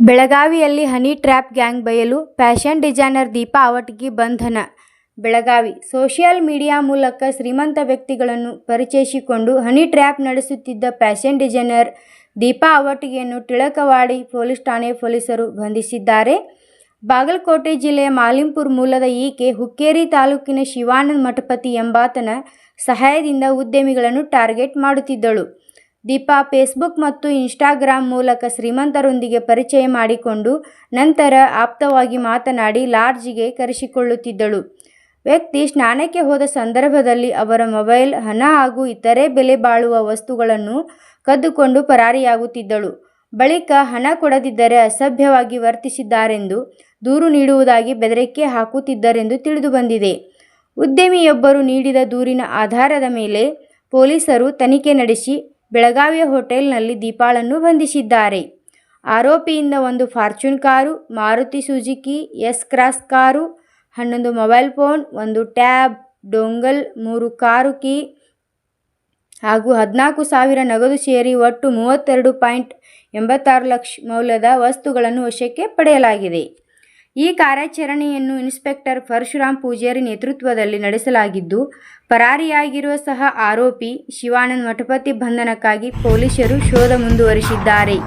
ಬೆಳಗಾವಿಯಲ್ಲಿ honey trap gang ಬಯಲು, fashion designer Deepa Avatagi ಬಂಧನ. ಬೆಳಗಾವಿ: ಸೋಷಿಯಲ್ ಮೀಡಿಯಾ ಮೂಲಕ ಶ್ರೀಮಂತ ವ್ಯಕ್ತಿಗಳನ್ನು ಪರಿಚಯಿಸಿಕೊಂಡು ಹನಿ ಟ್ರ್ಯಾಪ್ ನಡೆಸುತ್ತಿದ್ದ ಫ್ಯಾಷನ್ ಡಿಸೈನರ್ ದೀಪಾ ಅವಟಗಿಯನ್ನು ಟಿಳಕವಾಡಿ ಪೊಲೀಸ್ ಠಾಣೆ ಪೊಲೀಸರು ಬಂಧಿಸಿದ್ದಾರೆ. ಬಾಗಲಕೋಟೆ ಜಿಲ್ಲೆಯ ಮಾಲಿಂಪುರ ಮೂಲದ ಈಕೆ ಹುಕ್ಕೇರಿ ತಾಲೂಕಿನ ಶಿವಾನಂದ ಮಠಪತಿ ಎಂಬಾತನ ಸಹಾಯದಿಂದ ಉದ್ಯಮಿಗಳನ್ನು ಟಾರ್ಗೆಟ್ ಮಾಡುತ್ತಿದ್ದಳು. ದೀಪಾ ಫೇಸ್ಬುಕ್ ಮತ್ತು ಇನ್ಸ್ಟಾಗ್ರಾಂ ಮೂಲಕ ಶ್ರೀಮಂತರೊಂದಿಗೆ ಪರಿಚಯ ಮಾಡಿಕೊಂಡು ನಂತರ ಆಪ್ತವಾಗಿ ಮಾತನಾಡಿ ಲಾಡ್ಜ್ಗೆ ಕರೆಸಿಕೊಳ್ಳುತ್ತಿದ್ದಳು. ವ್ಯಕ್ತಿ ಸ್ನಾನಕ್ಕೆ ಹೋದ ಸಂದರ್ಭದಲ್ಲಿ ಅವರ ಮೊಬೈಲ್, ಹಣ ಹಾಗೂ ಇತರೆ ಬೆಲೆ ಬಾಳುವ ವಸ್ತುಗಳನ್ನು ಕದ್ದುಕೊಂಡು ಪರಾರಿಯಾಗುತ್ತಿದ್ದಳು. ಬಳಿಕ ಹಣ ಕೊಡದಿದ್ದರೆ ಅಸಭ್ಯವಾಗಿ ವರ್ತಿಸಿದ್ದಾರೆಂದು ದೂರು ನೀಡುವುದಾಗಿ ಬೆದರಿಕೆ ಹಾಕುತ್ತಿದ್ದರೆಂದು ತಿಳಿದುಬಂದಿದೆ. ಉದ್ಯಮಿಯೊಬ್ಬರು ನೀಡಿದ ದೂರಿನ ಆಧಾರದ ಮೇಲೆ ಪೊಲೀಸರು ತನಿಖೆ ನಡೆಸಿ ಬೆಳಗಾವಿಯ ಹೋಟೆಲ್ನಲ್ಲಿ ದೀಪಾಳನ್ನು ಬಂಧಿಸಿದ್ದಾರೆ. ಆರೋಪಿಯಿಂದ ಒಂದು fortune car, Maruti Suzuki S cross car, 11 mobile phone, 1 tab, dongle, 3 car key ಹಾಗೂ 14,000 ನಗದು ಸೇರಿ ಒಟ್ಟು 32.86 ಲಕ್ಷ ಮೌಲ್ಯದ ವಸ್ತುಗಳನ್ನು ವಶಕ್ಕೆ ಪಡೆಯಲಾಗಿದೆ. ಈ ಕಾರ್ಯಾಚರಣೆಯನ್ನು ಇನ್ಸ್ಪೆಕ್ಟರ್ ಪರಶುರಾಮ್ ಪೂಜಾರಿ ನೇತೃತ್ವದಲ್ಲಿ ನಡೆಸಲಾಗಿದ್ದು, ಪರಾರಿಯಾಗಿರುವ ಸಹ ಆರೋಪಿ ಶಿವಾನಂದ ಮಠಪತಿ ಬಂಧನಕ್ಕಾಗಿ ಪೊಲೀಸರು ಶೋಧ ಮುಂದುವರಿಸಿದ್ದಾರೆ.